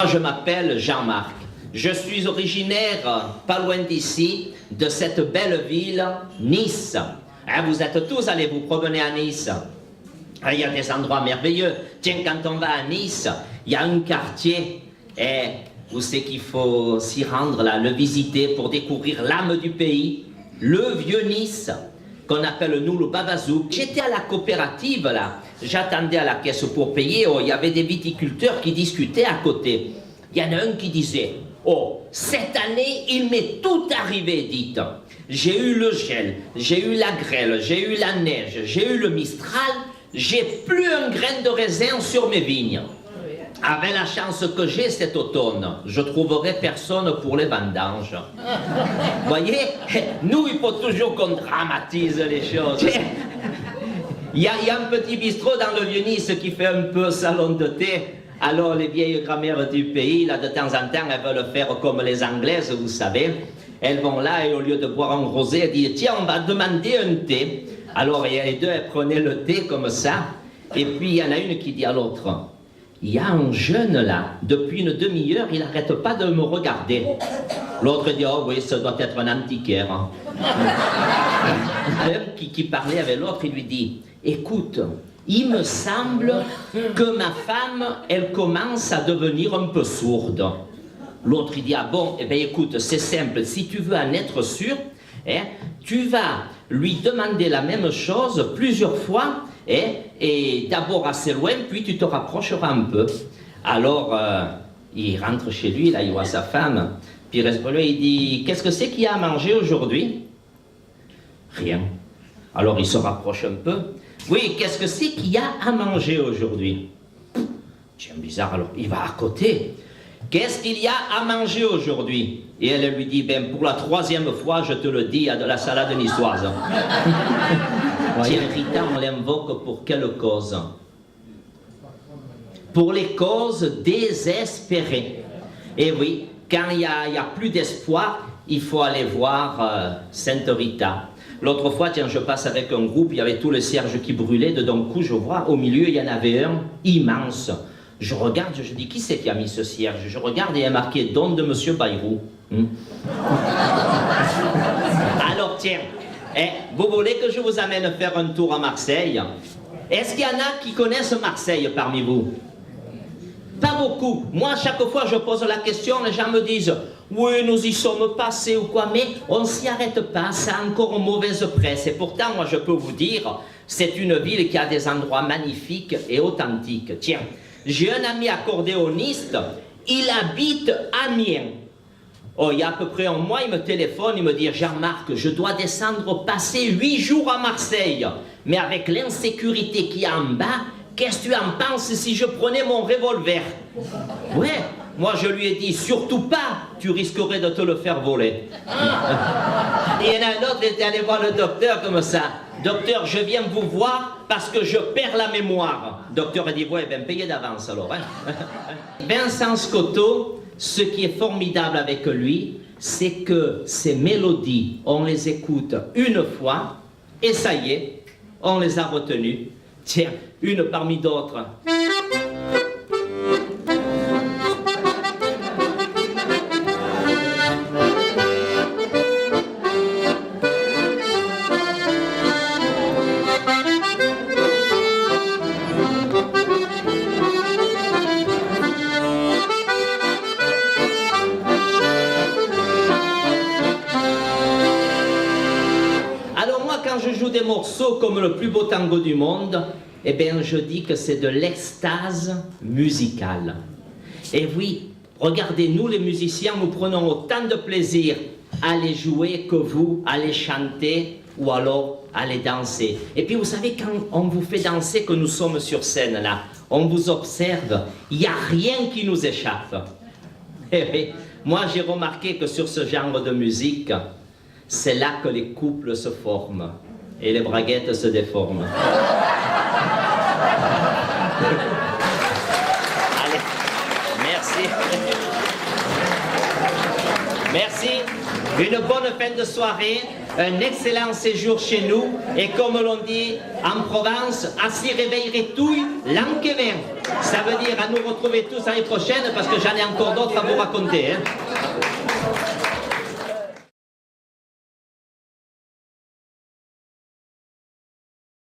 Je m'appelle Jean-Marc. Je suis originaire, pas loin d'ici, de cette belle ville, Nice. Hein, vous êtes tous allés vous promener à Nice. Il y a des endroits merveilleux. Tiens, quand on va à Nice, il y a un quartier où c'est qu'il faut s'y rendre, là, le visiter pour découvrir l'âme du pays, le vieux Nice, qu'on appelle nous le Babazouk. J'étais à la coopérative, là. J'attendais à la caisse pour payer. Oh, il y avait des viticulteurs qui discutaient à côté. Il y en a un qui disait, oh, cette année, il m'est tout arrivé, dites. J'ai eu le gel, j'ai eu la grêle, j'ai eu la neige, j'ai eu le Mistral, j'ai plus un grain de raisin sur mes vignes. Avec la chance que j'ai cet automne, je trouverai personne pour les vendanges. Vous voyez, nous, il faut toujours qu'on dramatise les choses. Il y a un petit bistrot dans le Vieux-Nice qui fait un peu salon de thé. Alors les vieilles grand-mères du pays, là, de temps en temps, elles veulent faire comme les Anglaises, vous savez. Elles vont là et au lieu de boire un rosé, elles disent, tiens, on va demander un thé. Alors les deux, elles prenaient le thé comme ça. Et puis il y en a une qui dit à l'autre, il y a un jeune là, depuis une demi-heure, il n'arrête pas de me regarder. L'autre dit, oh oui, ça doit être un antiquaire. Hein. Un qui parlait avec l'autre, il lui dit, écoute, il me semble que ma femme, elle commence à devenir un peu sourde. L'autre, il dit, ah bon, eh bien écoute, c'est simple, si tu veux en être sûr, hein, tu vas lui demander la même chose plusieurs fois, et d'abord assez loin, puis tu te rapprocheras un peu. Alors, il rentre chez lui, là, il voit sa femme, puis il reste pour lui, il dit, qu'est-ce que c'est qu'il y a à manger aujourd'hui? Rien. Alors il se rapproche un peu. Oui, qu'est-ce que c'est qu'il y a à manger aujourd'hui? Tiens, bizarre, alors il va à côté. Qu'est-ce qu'il y a à manger aujourd'hui? Et elle lui dit, ben pour la troisième fois, je te le dis, il y a de la salade niçoise. Tiens, Rita, on l'invoque pour quelle cause? Pour les causes désespérées. Et oui, quand il n'y a plus d'espoir, il faut aller voir Sainte Rita. L'autre fois, tiens, je passe avec un groupe, il y avait tous les cierges qui brûlaient, de d'un coup, je vois, au milieu, il y en avait un immense. Je regarde, je dis, qui c'est qui a mis ce cierge? Je regarde et il y a marqué « Don de Monsieur Bayrou ». Alors, tiens, vous voulez que je vous amène faire un tour à Marseille? Est-ce qu'il y en a qui connaissent Marseille parmi vous? Pas beaucoup. Moi, chaque fois, je pose la question, les gens me disent « Oui, nous y sommes passés ou quoi », mais on ne s'y arrête pas, ça a encore mauvaise presse. Et pourtant, moi, je peux vous dire, c'est une ville qui a des endroits magnifiques et authentiques. Tiens, j'ai un ami accordéoniste, il habite à Amiens. Oh, il y a à peu près un mois, il me téléphone, il me dit « Jean-Marc, je dois descendre passer 8 jours à Marseille, mais avec l'insécurité qu'il y a en bas, qu'est-ce que tu en penses si je prenais mon revolver ?» Ouais, moi je lui ai dit, surtout pas, tu risquerais de te le faire voler. Et il y en a un autre, il était allé voir le docteur comme ça. Docteur, je viens vous voir parce que je perds la mémoire. Docteur a dit, ouais, ben payez d'avance alors. Hein. Vincent Scotto, ce qui est formidable avec lui, c'est que ces mélodies, on les écoute une fois, et ça y est, on les a retenues. Tiens, une parmi d'autres. Alors moi, quand je joue des morceaux comme le plus beau tango du monde, eh bien, je dis que c'est de l'extase musicale. Et oui, regardez, nous les musiciens, nous prenons autant de plaisir à les jouer que vous, à les chanter ou alors à les danser. Et puis vous savez, quand on vous fait danser, que nous sommes sur scène là, on vous observe, il n'y a rien qui nous échappe. Et oui, moi j'ai remarqué que sur ce genre de musique, c'est là que les couples se forment et les braguettes se déforment. Allez, merci. Merci. une bonne fin de soirée, un excellent séjour chez nous et comme l'on dit en Provence, à s'y réveillerait tout l'an que vient. Ça veut dire à nous retrouver tous l'année prochaine parce que j'en ai encore d'autres à vous raconter. Hein.